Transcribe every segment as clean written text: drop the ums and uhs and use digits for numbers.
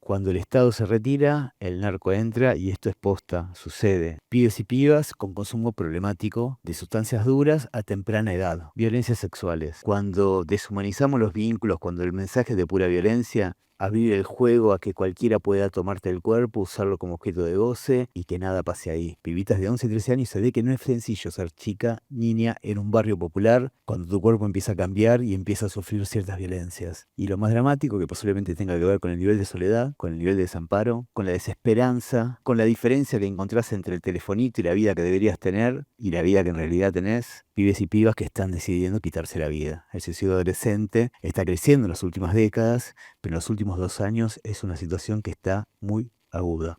Cuando el Estado se retira, el narco entra y esto es posta, sucede. Pibes y pibas con consumo problemático de sustancias duras a temprana edad. Violencias sexuales. Cuando deshumanizamos los vínculos, cuando el mensaje es de pura violencia, abrir el juego a que cualquiera pueda tomarte el cuerpo, usarlo como objeto de goce y que nada pase ahí. Pibitas de 11 y 13 años se ve que no es sencillo ser chica, niña en un barrio popular cuando tu cuerpo empieza a cambiar y empieza a sufrir ciertas violencias. Y lo más dramático, que posiblemente tenga que ver con el nivel de soledad, con el nivel de desamparo, con la desesperanza, con la diferencia que encontrás entre el telefonito y la vida que deberías tener y la vida que en realidad tenés. Pibes y pibas que están decidiendo quitarse la vida. El suicidio adolescente está creciendo en las últimas décadas, pero en los últimos 2 años es una situación que está muy aguda.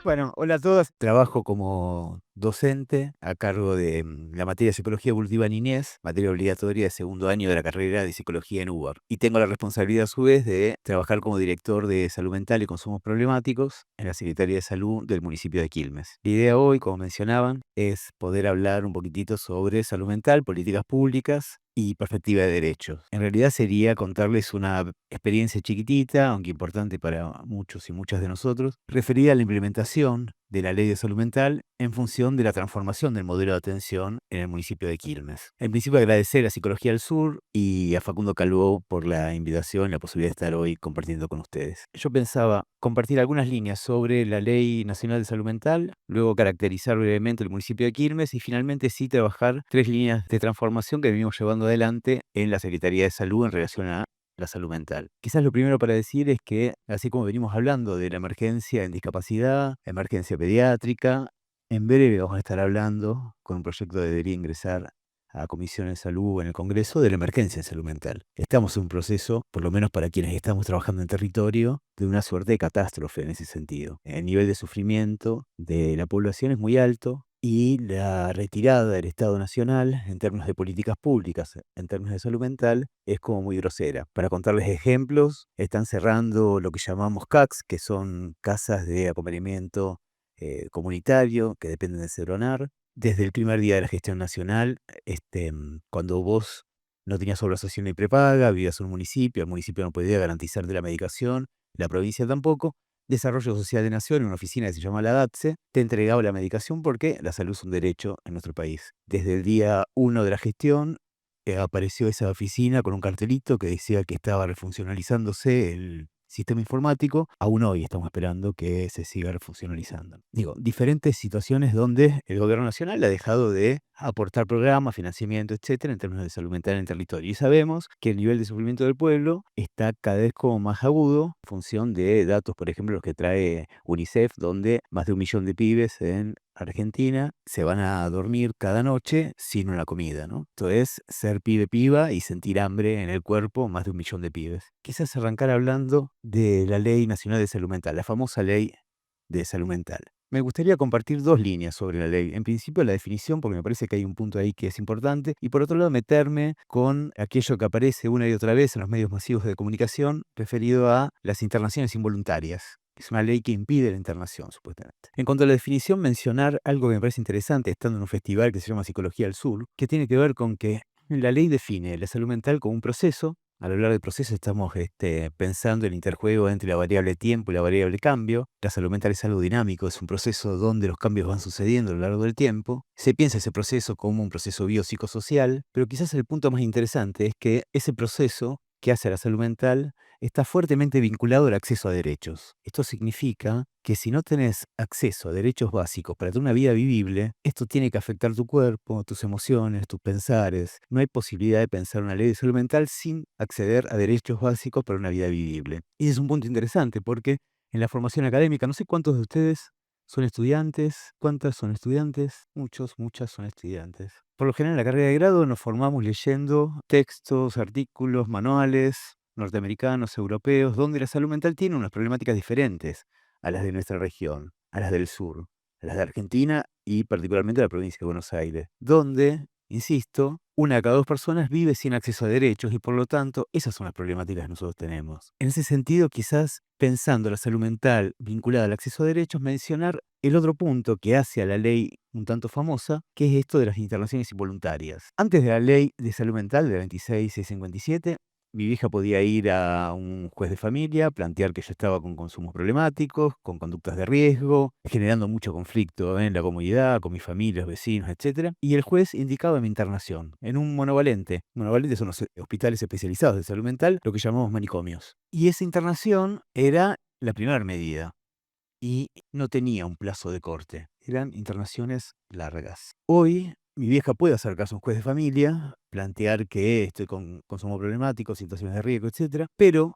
Bueno, hola a todas. Trabajo como docente a cargo de la materia de Psicología Evolutiva Niñez, materia obligatoria de segundo año de la carrera de Psicología en UBA. Y tengo la responsabilidad a su vez de trabajar como director de Salud Mental y Consumos Problemáticos en la Secretaría de Salud del municipio de Quilmes. La idea hoy, como mencionaban, es poder hablar un poquitito sobre salud mental, políticas públicas y perspectiva de derechos. En realidad sería contarles una experiencia chiquitita, aunque importante para muchos y muchas de nosotros, referida a la implementación de la Ley de Salud Mental en función de la transformación del modelo de atención en el municipio de Quilmes. En principio agradecer a Psicología del Sur y a Facundo Calvo por la invitación y la posibilidad de estar hoy compartiendo con ustedes. Yo pensaba compartir algunas líneas sobre la Ley Nacional de Salud Mental, luego caracterizar brevemente el municipio de Quilmes y finalmente sí trabajar 3 líneas de transformación que venimos llevando adelante en la Secretaría de Salud en relación a la salud mental. Quizás lo primero para decir es que, así como venimos hablando de la emergencia en discapacidad, emergencia pediátrica, en breve vamos a estar hablando con un proyecto que debería ingresar a Comisión de Salud en el Congreso de la emergencia en salud mental. Estamos en un proceso, por lo menos para quienes estamos trabajando en territorio, de una suerte de catástrofe en ese sentido. El nivel de sufrimiento de la población es muy alto y la retirada del Estado Nacional en términos de políticas públicas, en términos de salud mental, es como muy grosera. Para contarles ejemplos, están cerrando lo que llamamos CACs, que son casas de acompañamiento comunitario, que dependen del CEDRONAR. Desde el primer día de la gestión nacional, cuando vos no tenías obra social ni prepaga, vivías en un municipio, el municipio no podía garantizarte la medicación, la provincia tampoco. Desarrollo Social de Nación, en una oficina que se llama la DATSE, te entregaba la medicación porque la salud es un derecho en nuestro país. Desde el día 1 de la gestión apareció esa oficina con un cartelito que decía que estaba refuncionalizándose el sistema informático. Aún hoy estamos esperando que se siga refuncionalizando. Digo, diferentes situaciones donde el gobierno nacional ha dejado de aportar programas, financiamiento, etcétera, en términos de salud mental en el territorio. Y sabemos que el nivel de sufrimiento del pueblo está cada vez como más agudo en función de datos, por ejemplo, los que trae UNICEF, donde más de 1 millón de pibes en Argentina se van a dormir cada noche sin una comida, ¿no? Esto es ser pibe-piba y sentir hambre en el cuerpo, más de 1 millón de pibes. Quizás arrancar hablando de la Ley Nacional de Salud Mental, la famosa Ley de Salud Mental. Me gustaría compartir 2 líneas sobre la ley. En principio, la definición, porque me parece que hay un punto ahí que es importante. Y por otro lado, meterme con aquello que aparece una y otra vez en los medios masivos de comunicación referido a las internaciones involuntarias. Es una ley que impide la internación, supuestamente. En cuanto a la definición, mencionar algo que me parece interesante, estando en un festival que se llama Psicología del Sur, que tiene que ver con que la ley define la salud mental como un proceso. Al hablar de proceso estamos pensando en el interjuego entre la variable tiempo y la variable cambio. La salud mental es algo dinámico, es un proceso donde los cambios van sucediendo a lo largo del tiempo. Se piensa ese proceso como un proceso biopsicosocial, pero quizás el punto más interesante es que ese proceso que hace a la salud mental está fuertemente vinculado al acceso a derechos. Esto significa que si no tenés acceso a derechos básicos para tener una vida vivible, esto tiene que afectar tu cuerpo, tus emociones, tus pensares. No hay posibilidad de pensar una ley de salud mental sin acceder a derechos básicos para una vida vivible. Y ese es un punto interesante porque en la formación académica, no sé cuántos de ustedes son estudiantes, cuántas son estudiantes, muchos, muchas son estudiantes. Por lo general en la carrera de grado nos formamos leyendo textos, artículos, manuales norteamericanos, europeos, donde la salud mental tiene unas problemáticas diferentes a las de nuestra región, a las del sur, a las de Argentina y particularmente a la provincia de Buenos Aires, donde insisto, una de cada dos personas vive sin acceso a derechos y por lo tanto esas son las problemáticas que nosotros tenemos. En ese sentido, quizás pensando la salud mental vinculada al acceso a derechos, mencionar el otro punto que hace a la ley un tanto famosa, que es esto de las internaciones involuntarias. Antes de la ley de salud mental de 26657, mi vieja podía ir a un juez de familia, plantear que yo estaba con consumos problemáticos, con conductas de riesgo, generando mucho conflicto en la comunidad, con mi familia, los vecinos, etcétera. Y el juez indicaba mi internación en un monovalente. Monovalentes son los hospitales especializados de salud mental, lo que llamamos manicomios. Y esa internación era la primera medida y no tenía un plazo de corte. Eran internaciones largas. Hoy, mi vieja puede acercarse a un juez de familia, plantear que estoy con consumo problemático, situaciones de riesgo, etcétera, pero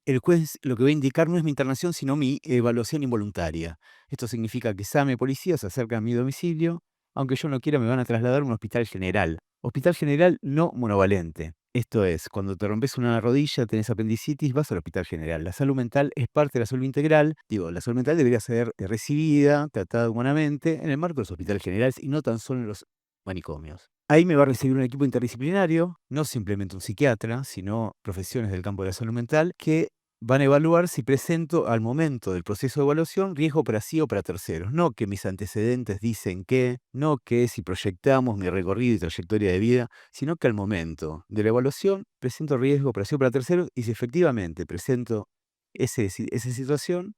el juez lo que va a indicar no es mi internación, sino mi evaluación involuntaria. Esto significa que examen policía se acerca a mi domicilio, aunque yo no quiera me van a trasladar a un hospital general. Hospital general no monovalente. Esto es, cuando te rompes una rodilla, tenés apendicitis, vas al hospital general. La salud mental es parte de la salud integral. Digo, la salud mental debería ser recibida, tratada humanamente, en el marco de los hospitales generales y no tan solo en los manicomios. Ahí me va a recibir un equipo interdisciplinario, no simplemente un psiquiatra, sino profesiones del campo de la salud mental, que van a evaluar si presento al momento del proceso de evaluación riesgo para sí o para terceros. No que mis antecedentes dicen que, no que si proyectamos mi recorrido y trayectoria de vida, sino que al momento de la evaluación presento riesgo para sí o para terceros y si efectivamente presento esa situación,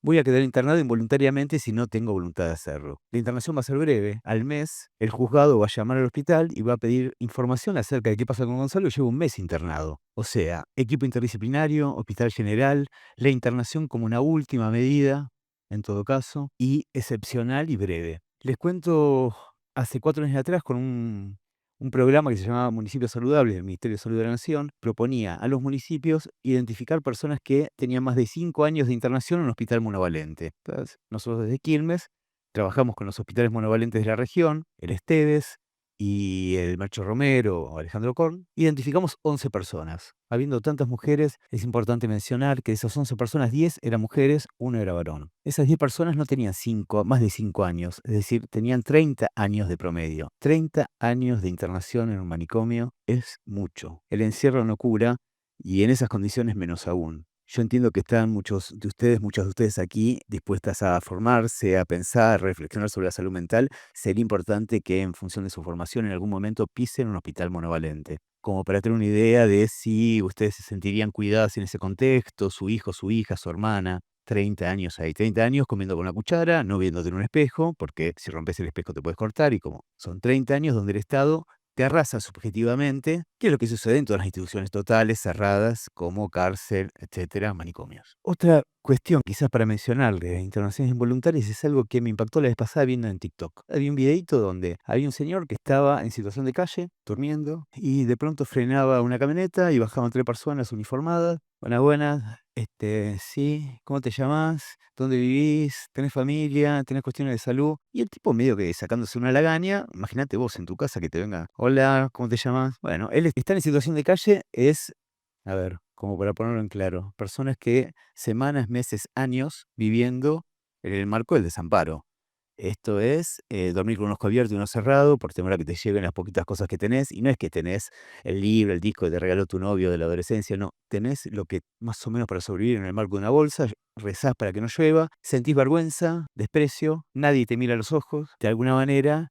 voy a quedar internado involuntariamente si no tengo voluntad de hacerlo. La internación va a ser breve. Al mes, el juzgado va a llamar al hospital y va a pedir información acerca de qué pasa con Gonzalo. Llevo un mes internado. O sea, equipo interdisciplinario, hospital general, la internación como una última medida, en todo caso, y excepcional y breve. Les cuento, hace 4 años atrás, con un programa que se llamaba Municipios Saludables del Ministerio de Salud de la Nación, proponía a los municipios identificar personas que tenían más de 5 años de internación en un hospital monovalente. Entonces, nosotros desde Quilmes trabajamos con los hospitales monovalentes de la región, el Esteves y el Macho Romero o Alejandro Korn. Identificamos 11 personas. Habiendo tantas mujeres, es importante mencionar que de esas 11 personas, 10 eran mujeres, 1 era varón. Esas 10 personas no tenían más de 5 años, es decir, tenían 30 años de promedio. 30 años de internación en un manicomio es mucho. El encierro no cura y en esas condiciones menos aún. Yo entiendo que están muchas de ustedes aquí dispuestas a formarse, a pensar, a reflexionar sobre la salud mental. Sería importante que en función de su formación en algún momento pisen un hospital monovalente, como para tener una idea de si ustedes se sentirían cuidadas en ese contexto, su hijo, su hija, su hermana. 30 años ahí, 30 años comiendo con una cuchara, no viéndote en un espejo, porque si rompes el espejo te puedes cortar y como son 30 años donde el Estado te arrasa subjetivamente, que es lo que sucede en todas las instituciones totales, cerradas, como cárcel, etcétera, manicomios. Otra cuestión, quizás para mencionar, de internaciones involuntarias, es algo que me impactó la vez pasada viendo en TikTok. Había un videito donde había un señor que estaba en situación de calle, durmiendo, y de pronto frenaba una camioneta y bajaban 3 personas uniformadas. Buenas, buenas, sí, ¿cómo te llamás? ¿Dónde vivís? ¿Tenés familia? ¿Tenés cuestiones de salud? Y el tipo medio que sacándose una lagaña, imagínate vos en tu casa que te venga, hola, ¿cómo te llamas? Bueno, él está en situación de calle, es, a ver, como para ponerlo en claro, personas que semanas, meses, años viviendo en el marco del desamparo. Esto es dormir con un ojo abierto y uno cerrado por temor a que te lleven las poquitas cosas que tenés. Y no es que tenés el libro, el disco que te regaló tu novio de la adolescencia, no. Tenés lo que más o menos para sobrevivir en el marco de una bolsa, rezás para que no llueva, sentís vergüenza, desprecio, nadie te mira a los ojos, de alguna manera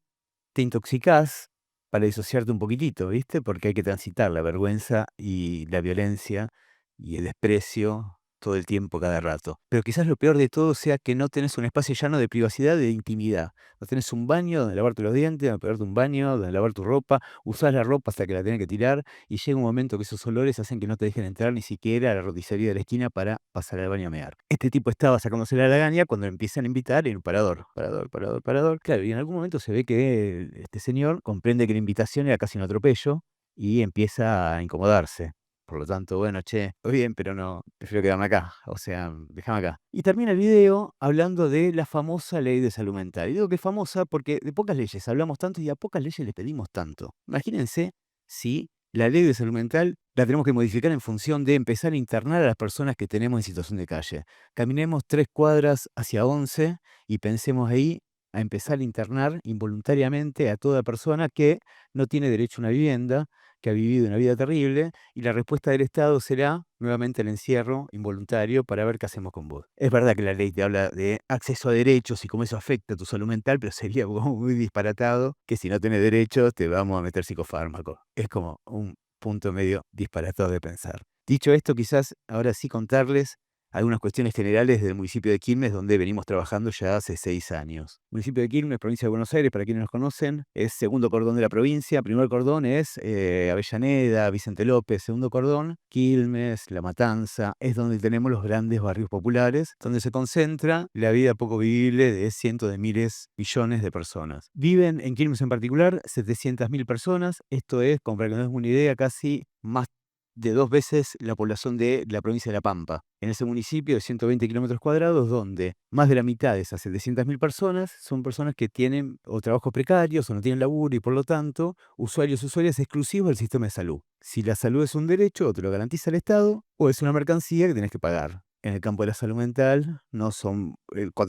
te intoxicás para disociarte un poquitito, ¿viste? Porque hay que transitar la vergüenza y la violencia y el desprecio todo el tiempo, cada rato. Pero quizás lo peor de todo sea que no tenés un espacio llano de privacidad, de intimidad. No tenés un baño donde lavarte los dientes, donde pegarte un baño, donde lavar tu ropa, usás la ropa hasta que la tenés que tirar y llega un momento que esos olores hacen que no te dejen entrar ni siquiera a la roticería de la esquina para pasar al baño a mear. Este tipo estaba sacándose la lagaña cuando le empiezan a invitar en un parador, parador, parador, parador. Claro, y en algún momento se ve que este señor comprende que la invitación era casi un atropello y empieza a incomodarse. Por lo tanto, bueno, che, estoy bien, pero no, prefiero quedarme acá. O sea, déjame acá. Y termina el video hablando de la famosa ley de salud mental. Y digo que es famosa porque de pocas leyes hablamos tanto y a pocas leyes le pedimos tanto. Imagínense si la ley de salud mental la tenemos que modificar en función de empezar a internar a las personas que tenemos en situación de calle. Caminemos 3 cuadras hacia 11 y pensemos ahí a empezar a internar involuntariamente a toda persona que no tiene derecho a una vivienda, que ha vivido una vida terrible, y la respuesta del Estado será nuevamente el encierro involuntario para ver qué hacemos con vos. Es verdad que la ley te habla de acceso a derechos y cómo eso afecta a tu salud mental, pero sería como muy disparatado que si no tenés derechos te vamos a meter psicofármacos. Es como un punto medio disparatado de pensar. Dicho esto, quizás ahora sí contarles algunas cuestiones generales del municipio de Quilmes, donde venimos trabajando ya hace 6 años. Municipio de Quilmes, provincia de Buenos Aires, para quienes nos conocen, es segundo cordón de la provincia. Primer cordón es Avellaneda, Vicente López. Segundo cordón, Quilmes, La Matanza. Es donde tenemos los grandes barrios populares, donde se concentra la vida poco vivible de cientos de miles, millones de personas. Viven en Quilmes en particular 700.000 personas. Esto es, como para que nos den una idea, casi más de 2 veces la población de la provincia de La Pampa. En ese municipio de 120 kilómetros cuadrados, donde más de la mitad de esas 700.000 personas son personas que tienen o trabajos precarios o no tienen laburo y por lo tanto usuarias exclusivos del sistema de salud. Si la salud es un derecho o te lo garantiza el Estado o es una mercancía que tenés que pagar. En el campo de la salud mental, no son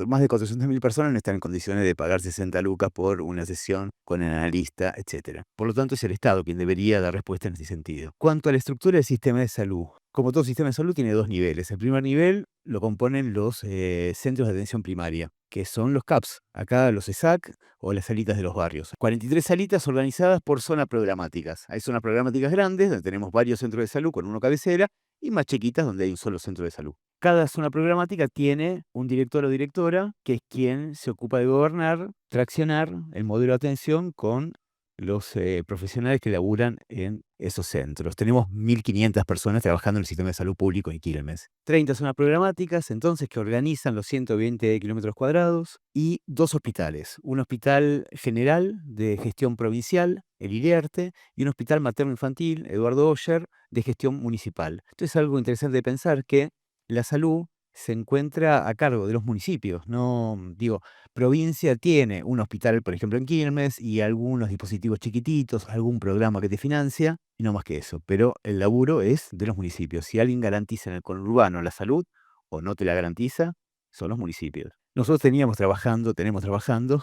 más de 400.000 personas no están en condiciones de pagar 60 lucas por una sesión con el analista, etc. Por lo tanto, es el Estado quien debería dar respuesta en ese sentido. Cuanto a la estructura del sistema de salud, como todo sistema de salud, tiene 2 niveles. El primer nivel lo componen los centros de atención primaria, que son los CAPS, acá los ESAC o las salitas de los barrios. 43 salitas organizadas por zonas programáticas. Hay zonas programáticas grandes, donde tenemos varios centros de salud con uno cabecera, y más chiquitas, donde hay un solo centro de salud. Cada zona programática tiene un director o directora que es quien se ocupa de gobernar, traccionar el modelo de atención con los profesionales que laburan en esos centros. Tenemos 1.500 personas trabajando en el sistema de salud público en Quilmes. 30 zonas programáticas, entonces, que organizan los 120 kilómetros cuadrados y 2 hospitales. Un hospital general de gestión provincial, el IRIARTE, y un hospital materno-infantil, Eduardo Oyer, de gestión municipal. Esto es algo interesante de pensar que la salud se encuentra a cargo de los municipios. No, digo, provincia tiene un hospital, por ejemplo, en Quilmes y algunos dispositivos chiquititos, algún programa que te financia, y no más que eso. Pero el laburo es de los municipios. Si alguien garantiza en el conurbano la salud o no te la garantiza, son los municipios. Nosotros tenemos trabajando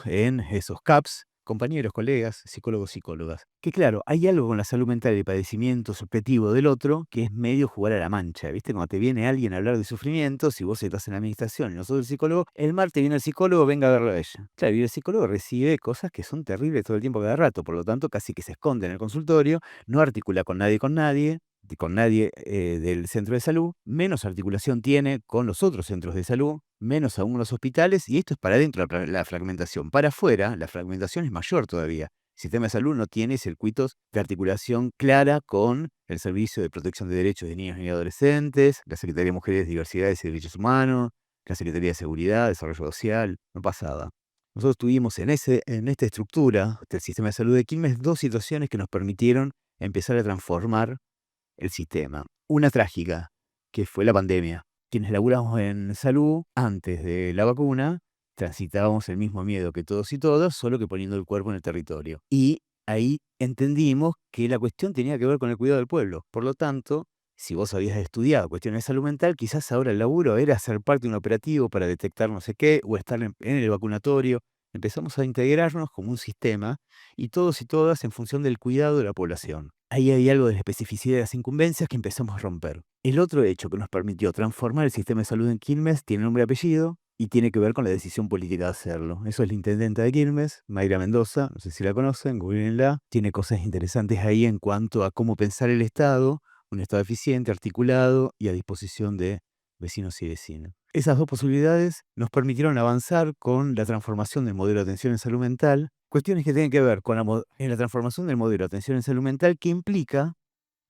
en esos CAPS, compañeros, colegas, psicólogos, psicólogas. Que claro, hay algo con la salud mental y el padecimiento subjetivo del otro que es medio jugar a la mancha, ¿viste? Cuando te viene alguien a hablar de sufrimiento, si vos estás en la administración y nosotros el psicólogo, el martes viene el psicólogo, venga a verlo a ella. Claro, y el psicólogo recibe cosas que son terribles todo el tiempo, cada rato, por lo tanto casi que se esconde en el consultorio, no articula con nadie del centro de salud, menos articulación tiene con los otros centros de salud, menos aún los hospitales, y esto es para adentro la fragmentación. Para afuera, la fragmentación es mayor todavía. El sistema de salud no tiene circuitos de articulación clara con el Servicio de Protección de Derechos de Niños y Adolescentes, la Secretaría de Mujeres, Diversidades y Derechos Humanos, la Secretaría de Seguridad, Desarrollo Social, no pasaba. Nosotros tuvimos en esta estructura del sistema de salud de Quilmes 2 situaciones que nos permitieron empezar a transformar el sistema. Una trágica, que fue la pandemia. Quienes laburamos en salud, antes de la vacuna, transitábamos el mismo miedo que todos y todas, solo que poniendo el cuerpo en el territorio. Y ahí entendimos que la cuestión tenía que ver con el cuidado del pueblo. Por lo tanto, si vos habías estudiado cuestiones de salud mental, quizás ahora el laburo era ser parte de un operativo para detectar no sé qué, o estar en el vacunatorio. Empezamos a integrarnos como un sistema y todos y todas en función del cuidado de la población. Ahí hay algo de la especificidad de las incumbencias que empezamos a romper. El otro hecho que nos permitió transformar el sistema de salud en Quilmes tiene nombre y apellido y tiene que ver con la decisión política de hacerlo. Eso es la intendenta de Quilmes, Mayra Mendoza, no sé si la conocen, googleenla. Tiene cosas interesantes ahí en cuanto a cómo pensar el Estado, un Estado eficiente, articulado y a disposición de vecinos y vecinas. Esas 2 posibilidades nos permitieron avanzar con la transformación del modelo de atención en salud mental, cuestiones que tienen que ver con la transformación del modelo de atención en salud mental, que implica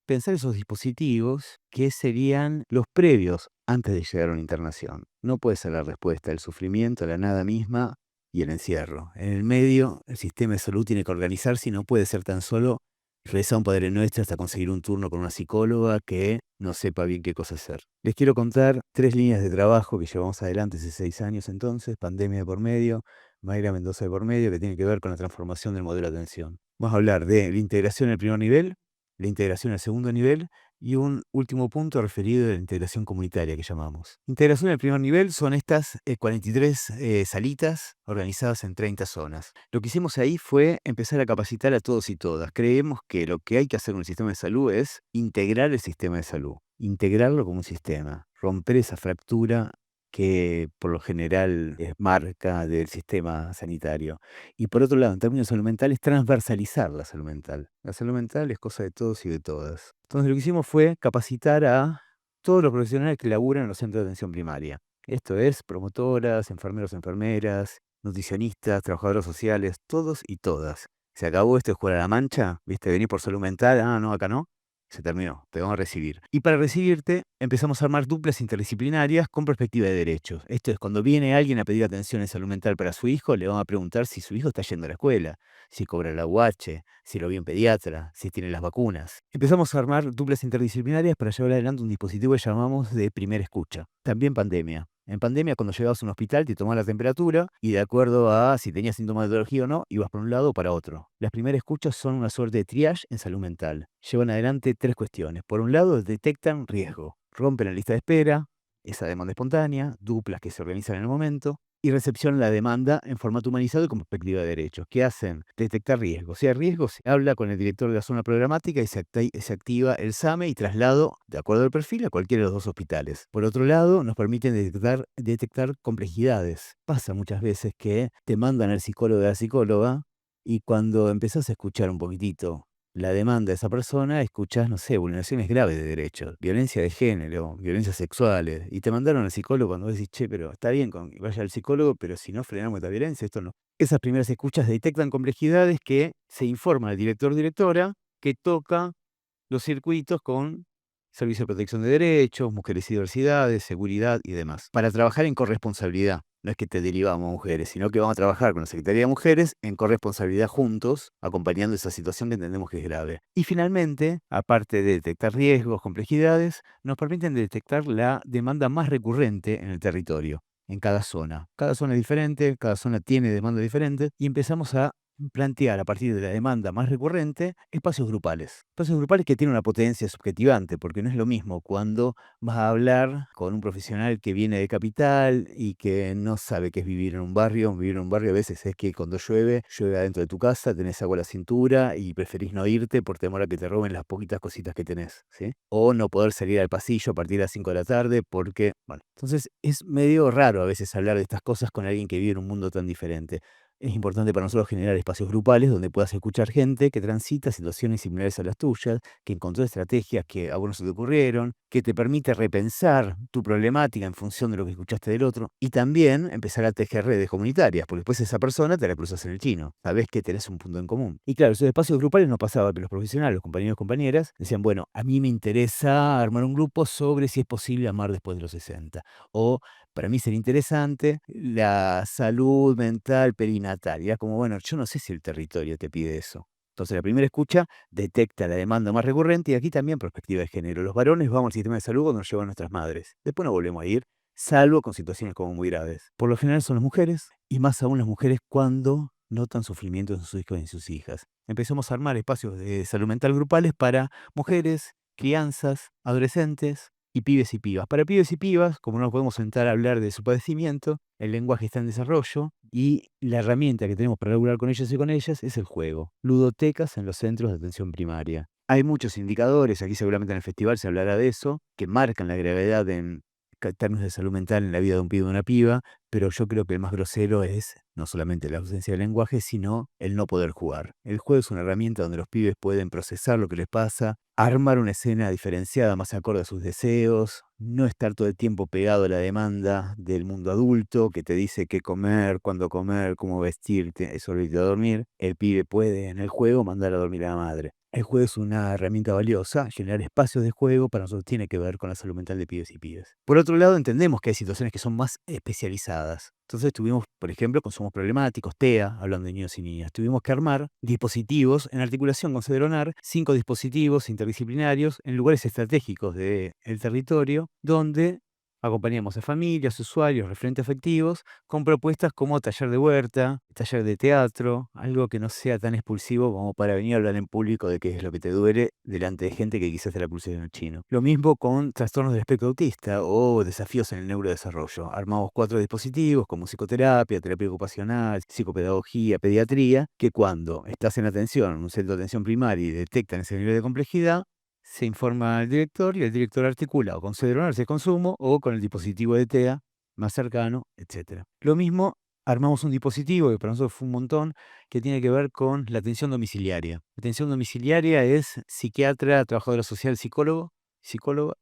pensar esos dispositivos que serían los previos antes de llegar a una internación. No puede ser la respuesta el sufrimiento, la nada misma y el encierro. En el medio, el sistema de salud tiene que organizarse y no puede ser tan solo rezar un Padre Nuestro hasta conseguir un turno con una psicóloga que no sepa bien qué cosa hacer. Les quiero contar 3 líneas de trabajo que llevamos adelante hace 6 años entonces, pandemia de por medio, Mayra Mendoza de por medio, que tiene que ver con la transformación del modelo de atención. Vamos a hablar de la integración en el primer nivel, la integración al segundo nivel Y un último punto referido a la integración comunitaria que llamamos. Integración del primer nivel son estas 43 salitas organizadas en 30 zonas. Lo que hicimos ahí fue empezar a capacitar a todos y todas. Creemos que lo que hay que hacer con el sistema de salud es integrar el sistema de salud, integrarlo como un sistema, romper esa fractura que por lo general es marca del sistema sanitario. Y por otro lado, en términos de salud mental, es transversalizar la salud mental. La salud mental es cosa de todos y de todas. Entonces lo que hicimos fue capacitar a todos los profesionales que laburan en los centros de atención primaria. Esto es promotoras, enfermeros, enfermeras, nutricionistas, trabajadores sociales, todos y todas. Se acabó esto de jugar a la mancha, ¿viste? Venir por salud mental, no, acá no. Se terminó, te vamos a recibir. Y para recibirte empezamos a armar duplas interdisciplinarias con perspectiva de derechos. Esto es, cuando viene alguien a pedir atención en salud mental para su hijo, le vamos a preguntar si su hijo está yendo a la escuela, si cobra la UH, si lo vio un pediatra, si tiene las vacunas. Empezamos a armar duplas interdisciplinarias para llevar adelante un dispositivo que llamamos de primera escucha. También pandemia. En pandemia, cuando llegabas a un hospital, te tomaban la temperatura y de acuerdo a si tenías sintomatología o no, ibas por un lado o para otro. Las primeras escuchas son una suerte de triage en salud mental. Llevan adelante tres cuestiones. Por un lado, detectan riesgo, rompen la lista de espera, esa demanda espontánea, duplas que se organizan en el momento, y recepcionan la demanda en formato humanizado y con perspectiva de derechos. ¿Qué hacen? Detectar riesgos. Si hay riesgo, se habla con el director de la zona programática y se activa el SAME y traslado, de acuerdo al perfil, a cualquiera de los dos hospitales. Por otro lado, nos permiten detectar complejidades. Pasa muchas veces que te mandan al psicólogo o a la psicóloga y cuando empezás a escuchar un poquitito la demanda de esa persona, escuchás, no sé, vulneraciones graves de derechos, violencia de género, violencias sexuales, y te mandaron al psicólogo cuando vos decís, che, pero está bien con que vaya al psicólogo, pero si no frenamos esta violencia, esto no. Esas primeras escuchas detectan complejidades que se informa al director o directora que toca los circuitos con Servicio de Protección de Derechos, Mujeres y Diversidades, Seguridad y demás, para trabajar en corresponsabilidad. No es que te derivamos a mujeres, sino que vamos a trabajar con la Secretaría de Mujeres en corresponsabilidad juntos, acompañando esa situación que entendemos que es grave. Y finalmente, aparte de detectar riesgos, complejidades, nos permiten detectar la demanda más recurrente en el territorio, en cada zona. Cada zona es diferente, cada zona tiene demanda diferente y empezamos a plantear a partir de la demanda más recurrente espacios grupales. Espacios grupales que tienen una potencia subjetivante, porque no es lo mismo cuando vas a hablar con un profesional que viene de capital y que no sabe qué es vivir en un barrio. Vivir en un barrio a veces es que cuando llueve, llueve adentro de tu casa, tenés agua a la cintura y preferís no irte por temor a que te roben las poquitas cositas que tenés, ¿sí? O no poder salir al pasillo a partir de las 5 de la tarde porque, bueno, entonces es medio raro a veces hablar de estas cosas con alguien que vive en un mundo tan diferente. Es importante para nosotros generar espacios grupales donde puedas escuchar gente que transita situaciones similares a las tuyas, que encontró estrategias que a vos no se te ocurrieron, que te permite repensar tu problemática en función de lo que escuchaste del otro y también empezar a tejer redes comunitarias, porque después esa persona te la cruzas en el chino, sabés que tenés un punto en común. Y claro, esos espacios grupales no pasaba que los profesionales, los compañeros y compañeras, decían, bueno, a mí me interesa armar un grupo sobre si es posible amar después de los 60, o para mí sería interesante la salud mental perinatal. Y era como, bueno, yo no sé si el territorio te pide eso. Entonces, la primera escucha detecta la demanda más recurrente y aquí también perspectiva de género. Los varones vamos al sistema de salud cuando nos llevan nuestras madres. Después no volvemos a ir, salvo con situaciones como muy graves. Por lo general son las mujeres y más aún las mujeres cuando notan sufrimiento en sus hijos y en sus hijas. Empezamos a armar espacios de salud mental grupales para mujeres, crianzas, adolescentes y pibes y pibas. Para pibes y pibas, como no nos podemos sentar a hablar de su padecimiento, el lenguaje está en desarrollo y la herramienta que tenemos para hablar con ellos y con ellas es el juego. Ludotecas en los centros de atención primaria. Hay muchos indicadores, aquí seguramente en el festival se hablará de eso, que marcan la gravedad en términos de salud mental en la vida de un pibe o de una piba, pero yo creo que el más grosero es no solamente la ausencia de lenguaje, sino el no poder jugar. El juego es una herramienta donde los pibes pueden procesar lo que les pasa, armar una escena diferenciada más acorde a sus deseos, no estar todo el tiempo pegado a la demanda del mundo adulto que te dice qué comer, cuándo comer, cómo vestirte, eso irte a dormir. El pibe puede en el juego mandar a dormir a la madre. El juego es una herramienta valiosa, generar espacios de juego para nosotros tiene que ver con la salud mental de pibes y pibes. Por otro lado, entendemos que hay situaciones que son más especializadas. Entonces tuvimos, por ejemplo, consumos problemáticos, TEA, hablando de niños y niñas. Tuvimos que armar dispositivos en articulación con Cedronar, 5 dispositivos interdisciplinarios en lugares estratégicos del territorio, donde Acompañamos a familias, usuarios, referentes afectivos con propuestas como taller de huerta, taller de teatro, algo que no sea tan expulsivo como para venir a hablar en público de qué es lo que te duele delante de gente que quizás te la pulse en el chino. Lo mismo con trastornos del espectro autista o desafíos en el neurodesarrollo. Armamos 4 dispositivos como psicoterapia, terapia ocupacional, psicopedagogía, pediatría, que cuando estás en atención, en un centro de atención primaria y detectan ese nivel de complejidad, se informa al director y el director articula o con Cedronar de consumo o con el dispositivo de TEA más cercano, etcétera. Lo mismo, armamos un dispositivo que para nosotros fue un montón, que tiene que ver con la atención domiciliaria. La atención domiciliaria es psiquiatra, trabajadora social, psicólogo, psicóloga,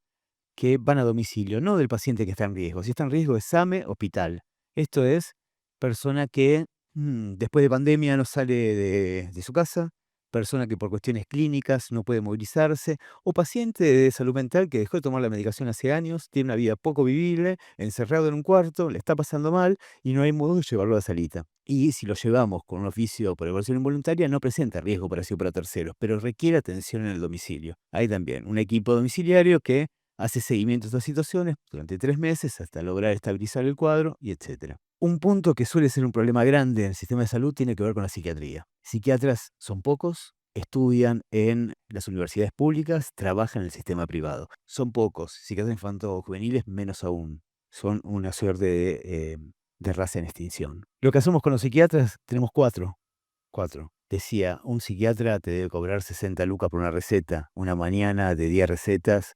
que van a domicilio, no del paciente que está en riesgo. Si está en riesgo es SAME, hospital. Esto es persona que después de pandemia no sale de su casa, persona que por cuestiones clínicas no puede movilizarse, o paciente de salud mental que dejó de tomar la medicación hace años, tiene una vida poco vivible, encerrado en un cuarto, le está pasando mal y no hay modo de llevarlo a la salita. Y si lo llevamos con un oficio por evaluación involuntaria, no presenta riesgo para sí o para terceros, pero requiere atención en el domicilio. Hay también un equipo domiciliario que hace seguimiento a estas situaciones durante 3 meses hasta lograr estabilizar el cuadro y etcétera. Un punto que suele ser un problema grande en el sistema de salud tiene que ver con la psiquiatría. Psiquiatras son pocos, estudian en las universidades públicas, trabajan en el sistema privado. Son pocos, psiquiatras infanto-juveniles menos aún. Son una suerte de raza en extinción. Lo que hacemos con los psiquiatras, tenemos 4. 4. Decía, un psiquiatra te debe cobrar 60 lucas por una receta. Una mañana de 10 recetas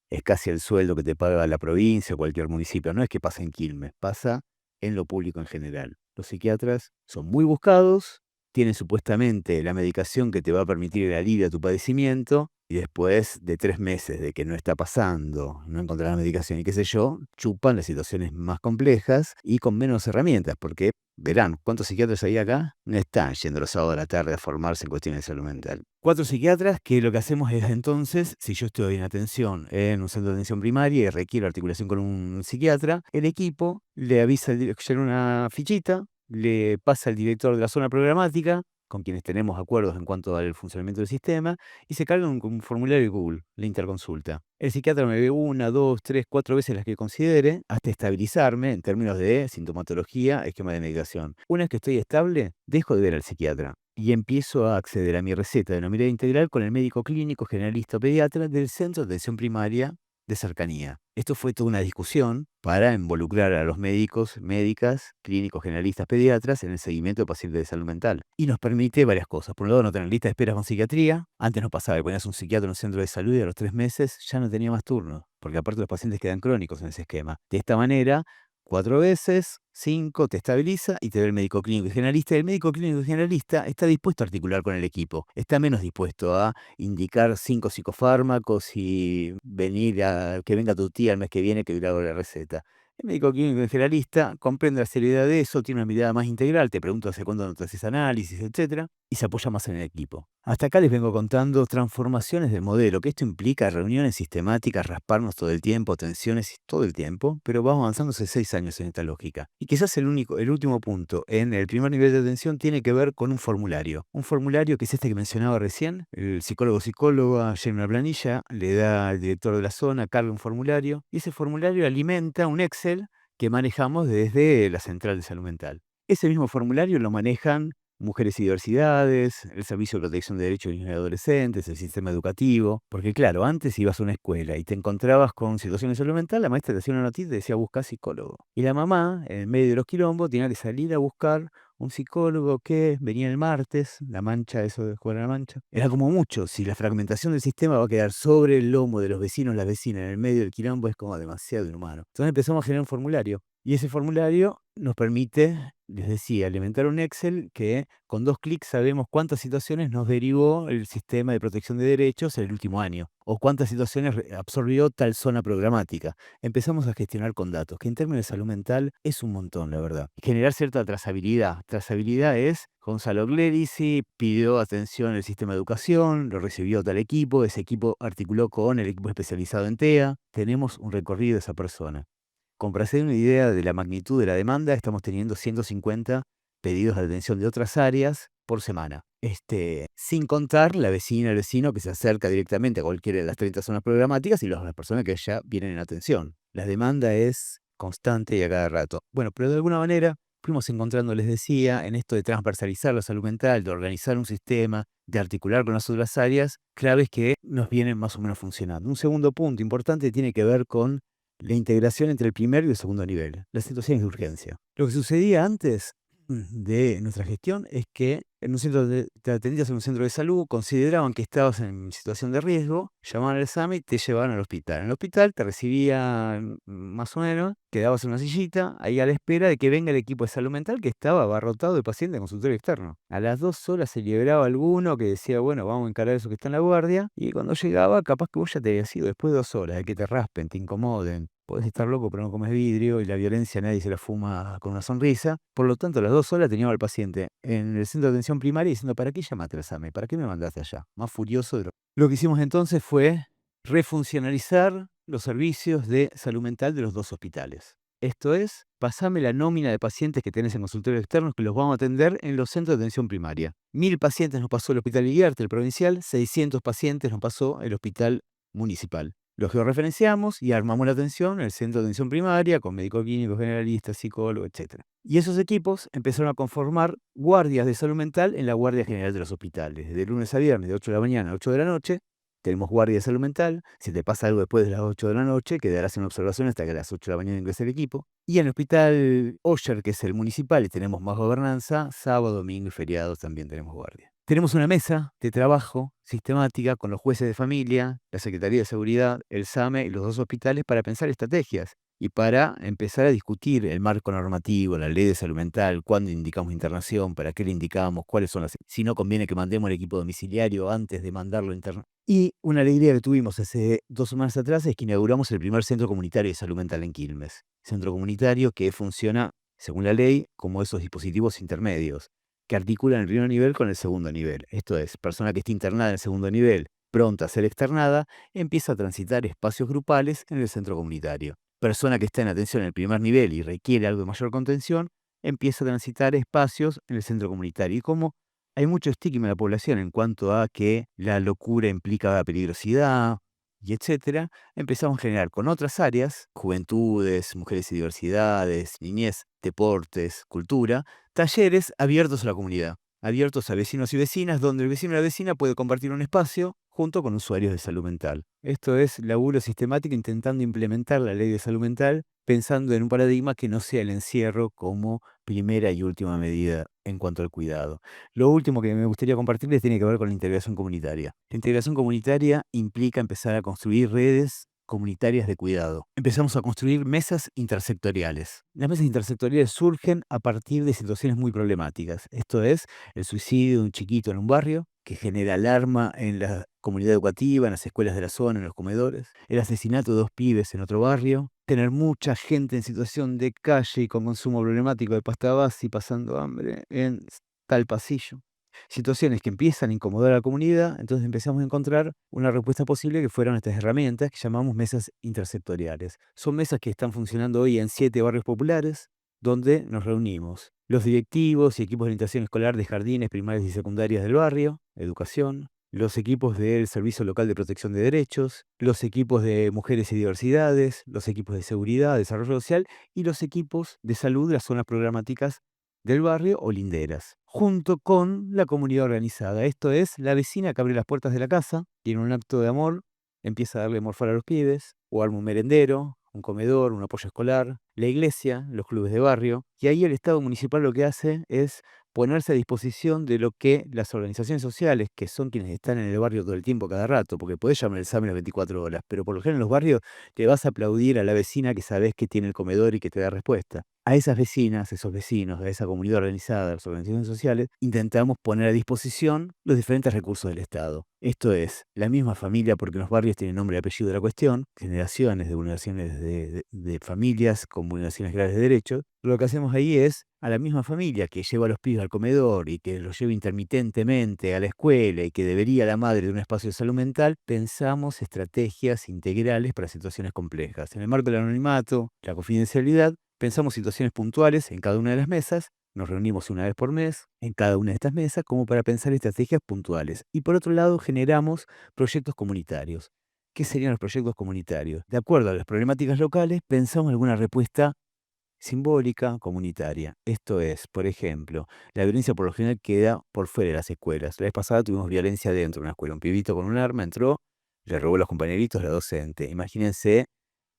es casi el sueldo que te paga la provincia o cualquier municipio. No es que pasa en Quilmes, pasa en lo público en general. Los psiquiatras son muy buscados, tienen supuestamente la medicación que te va a permitir el alivio a tu padecimiento, y después de 3 meses de que no está pasando, no encontrar la medicación y qué sé yo, chupan las situaciones más complejas y con menos herramientas, porque verán, ¿cuántos psiquiatras hay acá? No están yendo los sábados a la tarde a formarse en cuestiones de salud mental. 4 psiquiatras que lo que hacemos es entonces, si yo estoy en atención en un centro de atención primaria y requiero articulación con un psiquiatra, el equipo le avisa, llena una fichita, le pasa al director de la zona programática, con quienes tenemos acuerdos en cuanto al funcionamiento del sistema, y se carga un formulario de Google, la interconsulta. El psiquiatra me ve 1, 2, 3, 4 veces las que considere, hasta estabilizarme en términos de sintomatología, esquema de medicación. Una vez que estoy estable, dejo de ver al psiquiatra y empiezo a acceder a mi receta de una mirada integral con el médico clínico generalista o pediatra del centro de atención primaria de cercanía. Esto fue toda una discusión para involucrar a los médicos, médicas, clínicos generalistas, pediatras en el seguimiento de pacientes de salud mental. Y nos permite varias cosas. Por un lado, no tener lista de espera con psiquiatría. Antes no pasaba que ponías un psiquiatra en un centro de salud y a los 3 meses ya no tenía más turno, porque aparte los pacientes quedan crónicos en ese esquema. De esta manera, 4 veces, 5, te estabiliza y te ve el médico clínico y generalista. Y el médico clínico y generalista está dispuesto a articular con el equipo. Está menos dispuesto a indicar 5 psicofármacos y venir a que venga tu tía el mes que viene que yo le hago la receta. El médico clínico generalista comprende la seriedad de eso, tiene una mirada más integral, te pregunta hace cuándo no te haces análisis, etcétera, y se apoya más en el equipo. Hasta acá les vengo contando transformaciones del modelo, que esto implica reuniones sistemáticas, rasparnos todo el tiempo, tensiones todo el tiempo, pero vamos avanzando hace 6 años en esta lógica. Y quizás el último punto en el primer nivel de atención tiene que ver con un formulario. Un formulario que es este que mencionaba recién. El psicóloga llena una planilla, le da al director de la zona, carga un formulario, y ese formulario alimenta un Excel que manejamos desde la central de salud mental. Ese mismo formulario lo manejan Mujeres y Diversidades, el Servicio de Protección de Derechos de Niños y Adolescentes, el sistema educativo. Porque claro, antes ibas a una escuela y te encontrabas con situaciones de salud mental, la maestra te hacía una notita y te decía busca psicólogo. Y la mamá, en medio de los quilombos, tenía que salir a buscar un psicólogo que venía el martes, la mancha, eso de jugar a la mancha. Era como mucho, si la fragmentación del sistema va a quedar sobre el lomo de los vecinos, las vecinas, en el medio del quilombo, es como demasiado inhumano. Entonces empezamos a generar un formulario. Y ese formulario nos permite, les decía, alimentar un Excel que con 2 clics sabemos cuántas situaciones nos derivó el sistema de protección de derechos en el último año, o cuántas situaciones absorbió tal zona programática. Empezamos a gestionar con datos, que en términos de salud mental es un montón, la verdad. Generar cierta trazabilidad. Trazabilidad es, Gonzalo Clerici pidió atención al sistema de educación, lo recibió tal equipo, ese equipo articuló con el equipo especializado en TEA. Tenemos un recorrido de esa persona. Como para hacer una idea de la magnitud de la demanda, estamos teniendo 150 pedidos de atención de otras áreas por semana. Sin contar la vecina, el vecino que se acerca directamente a cualquiera de las 30 zonas programáticas y las personas que ya vienen en atención. La demanda es constante y a cada rato. Bueno, pero de alguna manera fuimos encontrando, les decía, en esto de transversalizar la salud mental, de organizar un sistema, de articular con las otras áreas, claves que nos vienen más o menos funcionando. Un segundo punto importante tiene que ver con la integración entre el primer y el segundo nivel, las situaciones de urgencia. Lo que sucedía antes de nuestra gestión es que en un centro te atendías en un centro de salud, consideraban que estabas en situación de riesgo, llamaban al examen y te llevaban al hospital. En el hospital te recibían más o menos, quedabas en una sillita, ahí a la espera de que venga el equipo de salud mental que estaba abarrotado de pacientes en consultorio externo. A las 2 horas se liberaba alguno que decía, bueno, vamos a encarar eso que está en la guardia, y cuando llegaba, capaz que vos ya te habías ido después de 2 horas, de que te raspen, te incomoden. Podés estar loco, pero no comes vidrio y la violencia nadie se la fuma con una sonrisa. Por lo tanto, a las 2 horas teníamos al paciente en el centro de atención primaria diciendo, ¿para qué llamaste al examen? ¿Para qué me mandaste allá? Más furioso de lo que hicimos entonces fue refuncionalizar los servicios de salud mental de los dos hospitales. Esto es, pasame la nómina de pacientes que tenés en consultorios externos que los vamos a atender en los centros de atención primaria. 1000 pacientes nos pasó el Hospital Iguarte, el provincial, 600 pacientes nos pasó el hospital municipal. Los georreferenciamos y armamos la atención en el centro de atención primaria con médico clínico, generalista, psicólogo, etc. Y esos equipos empezaron a conformar guardias de salud mental en la Guardia General de los Hospitales. De lunes a viernes, de 8 de la mañana a 8 de la noche, tenemos guardia de salud mental. Si te pasa algo después de las 8 de la noche, quedarás en observación hasta que a las 8 de la mañana ingrese el equipo. Y en el Hospital Osher, que es el municipal, y tenemos más gobernanza, sábado, domingo y feriados también tenemos guardia. Tenemos una mesa de trabajo sistemática con los jueces de familia, la Secretaría de Seguridad, el SAME y los dos hospitales para pensar estrategias y para empezar a discutir el marco normativo, la ley de salud mental, cuándo indicamos internación, para qué le indicamos, cuáles son las... Si no conviene que mandemos el equipo domiciliario antes de mandarlo interno. Y una alegría que tuvimos hace 2 semanas atrás es que inauguramos el primer centro comunitario de salud mental en Quilmes. Centro comunitario que funciona, según la ley, como esos dispositivos intermedios que articulan el primer nivel con el segundo nivel. Esto es, persona que esté internada en el segundo nivel, pronta a ser externada, empieza a transitar espacios grupales en el centro comunitario. Persona que está en atención en el primer nivel y requiere algo de mayor contención, empieza a transitar espacios en el centro comunitario. Y como hay mucho estigma en la población en cuanto a que la locura implica peligrosidad y etcétera, empezamos a generar con otras áreas, juventudes, mujeres y diversidades, niñez, deportes, cultura, talleres abiertos a la comunidad, abiertos a vecinos y vecinas, donde el vecino y la vecina puede compartir un espacio junto con usuarios de salud mental. Esto es laburo sistemático intentando implementar la ley de salud mental, pensando en un paradigma que no sea el encierro como primera y última medida en cuanto al cuidado. Lo último que me gustaría compartirles tiene que ver con la integración comunitaria. La integración comunitaria implica empezar a construir redes comunitarias de cuidado. Empezamos a construir mesas intersectoriales. Las mesas intersectoriales surgen a partir de situaciones muy problemáticas. Esto es el suicidio de un chiquito en un barrio, que genera alarma en la comunidad educativa, en las escuelas de la zona, en los comedores, el asesinato de 2 pibes en otro barrio, tener mucha gente en situación de calle y con consumo problemático de pasta base y pasando hambre en tal pasillo. Situaciones que empiezan a incomodar a la comunidad, entonces empezamos a encontrar una respuesta posible que fueron estas herramientas que llamamos mesas intersectoriales. Son mesas que están funcionando hoy en 7 barrios populares, donde nos reunimos los directivos y equipos de orientación escolar de jardines primarias y secundarias del barrio, educación, los equipos del Servicio Local de Protección de Derechos, los equipos de mujeres y diversidades, los equipos de seguridad, desarrollo social y los equipos de salud de las zonas programáticas del barrio o linderas, junto con la comunidad organizada. Esto es, la vecina que abre las puertas de la casa, tiene un acto de amor, empieza a darle morfar a los pibes, o arma un merendero, un comedor, un apoyo escolar, la iglesia, los clubes de barrio, y ahí el Estado municipal lo que hace es ponerse a disposición de lo que las organizaciones sociales, que son quienes están en el barrio todo el tiempo, cada rato, porque podés llamar al examen las 24 horas, pero por lo general en los barrios te vas a aplaudir a la vecina que sabés que tiene el comedor y que te da respuesta. A esas vecinas, esos vecinos, a esa comunidad organizada, a las organizaciones sociales, intentamos poner a disposición los diferentes recursos del Estado. Esto es, la misma familia, porque los barrios tienen nombre y apellido de la cuestión, generaciones de vulneraciones de familias con vulneraciones graves de derechos. Lo que hacemos ahí es a la misma familia que lleva a los pibes al comedor y que los lleva intermitentemente a la escuela y que debería la madre de un espacio de salud mental, pensamos estrategias integrales para situaciones complejas. En el marco del anonimato, la confidencialidad, pensamos situaciones puntuales en cada una de las mesas, nos reunimos una vez por mes en cada una de estas mesas como para pensar estrategias puntuales. Y por otro lado, generamos proyectos comunitarios. ¿Qué serían los proyectos comunitarios? De acuerdo a las problemáticas locales, pensamos en alguna respuesta simbólica comunitaria. Esto es, por ejemplo, la violencia por lo general queda por fuera de las escuelas. La vez pasada tuvimos violencia dentro de una escuela. Un pibito con un arma entró, le robó a los compañeritos a la docente. Imagínense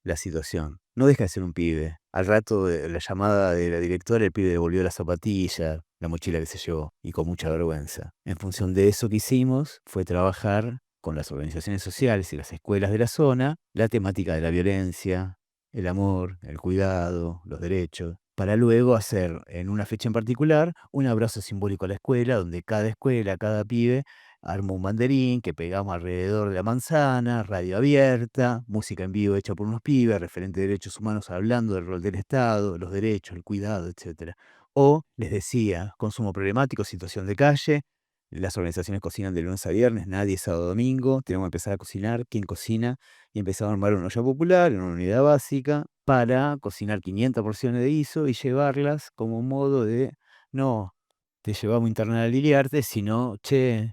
la situación. No deja de ser un pibe. Al rato de la llamada de la directora, el pibe devolvió la zapatilla, la mochila que se llevó, y con mucha vergüenza. En función de eso que hicimos, fue trabajar con las organizaciones sociales y las escuelas de la zona, la temática de la violencia, el amor, el cuidado, los derechos, para luego hacer en una fecha en particular un abrazo simbólico a la escuela, donde cada escuela, cada pibe armó un banderín que pegamos alrededor de la manzana, radio abierta, música en vivo hecha por unos pibes, referentes de derechos humanos hablando del rol del Estado, los derechos, el cuidado, etcétera. O, les decía, consumo problemático, situación de calle, las organizaciones cocinan de lunes a viernes, nadie sábado domingo, tenemos que empezar a cocinar, ¿quién cocina? Y empezamos a armar una olla popular en una unidad básica para cocinar 500 porciones de guiso y llevarlas como modo de, no, te llevamos a internar a Liliarte, sino, che,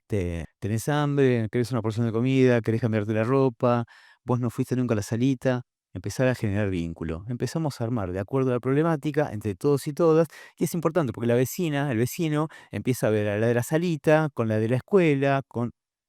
¿tenés hambre? ¿Querés una porción de comida? ¿Querés cambiarte la ropa? ¿Vos no fuiste nunca a la salita? Empezar a generar vínculo. Empezamos a armar de acuerdo a la problemática entre todos y todas, y es importante porque la vecina, el vecino, empieza a ver a la de la salita, con la de la escuela,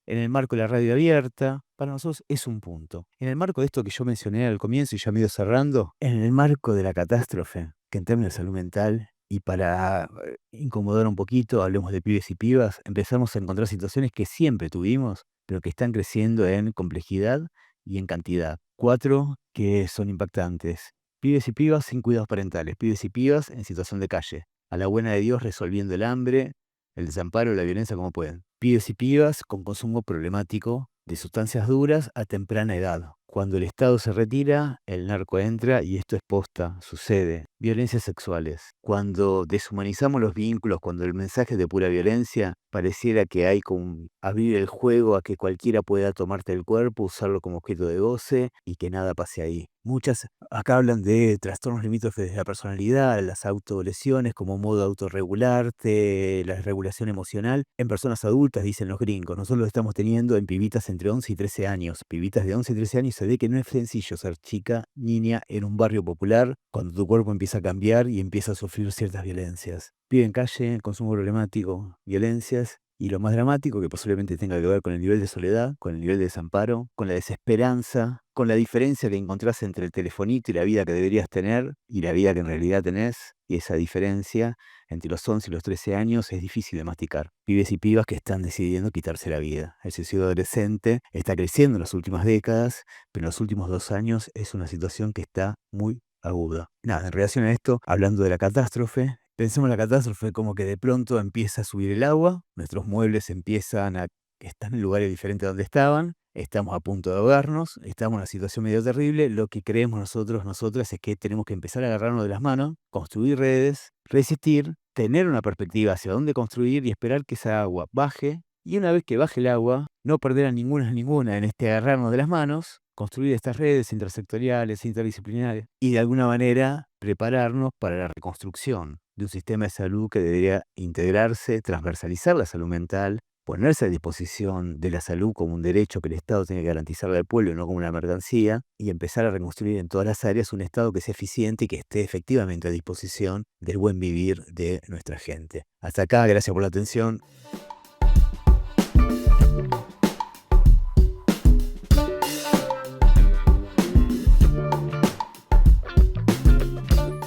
en el marco de la radio abierta. Para nosotros es un punto. En el marco de esto que yo mencioné al comienzo y ya me he ido cerrando, en el marco de la catástrofe, que en términos de salud mental, y para incomodar un poquito, hablemos de pibes y pibas, empezamos a encontrar situaciones que siempre tuvimos, pero que están creciendo en complejidad y en cantidad. 4 que son impactantes. Pibes y pibas sin cuidados parentales, pibes y pibas en situación de calle, a la buena de Dios resolviendo el hambre, el desamparo, la violencia como pueden. Pibes y pibas con consumo problemático de sustancias duras a temprana edad. Cuando el Estado se retira, el narco entra y esto es posta, sucede. Violencias sexuales. Cuando deshumanizamos los vínculos, cuando el mensaje es de pura violencia, pareciera que hay como abrir el juego a que cualquiera pueda tomarte el cuerpo, usarlo como objeto de goce y que nada pase ahí. Muchas acá hablan de trastornos limítrofes de la personalidad, las autolesiones como modo de autorregularte, la regulación emocional en personas adultas, dicen los gringos. Nosotros lo estamos teniendo en pibitas entre 11 y 13 años. Pibitas de 11 y 13 años, se ve que no es sencillo ser chica, niña en un barrio popular cuando tu cuerpo empieza a cambiar y empieza a sufrir ciertas violencias. Pibe en calle, consumo problemático, violencias. Y lo más dramático, que posiblemente tenga que ver con el nivel de soledad, con el nivel de desamparo, con la desesperanza, con la diferencia que encontrás entre el telefonito y la vida que deberías tener y la vida que en realidad tenés. Y esa diferencia entre los 11 y los 13 años es difícil de masticar. Pibes y pibas que están decidiendo quitarse la vida. El suicidio adolescente está creciendo en las últimas décadas, pero en los últimos 2 años es una situación que está muy aguda. Nada, en relación a esto, hablando de la catástrofe, pensemos en la catástrofe como que de pronto empieza a subir el agua, nuestros muebles empiezan a están en lugares diferentes a donde estaban, estamos a punto de ahogarnos, estamos en una situación medio terrible, lo que creemos nosotros, nosotras, es que tenemos que empezar a agarrarnos de las manos, construir redes, resistir, tener una perspectiva hacia dónde construir y esperar que esa agua baje, y una vez que baje el agua, no perder a ninguna en este agarrarnos de las manos, construir estas redes intersectoriales, interdisciplinarias, y de alguna manera prepararnos para la reconstrucción de un sistema de salud que debería integrarse, transversalizar la salud mental, ponerse a disposición de la salud como un derecho que el Estado tiene que garantizarle al pueblo y no como una mercancía, y empezar a reconstruir en todas las áreas un Estado que sea eficiente y que esté efectivamente a disposición del buen vivir de nuestra gente. Hasta acá, gracias por la atención.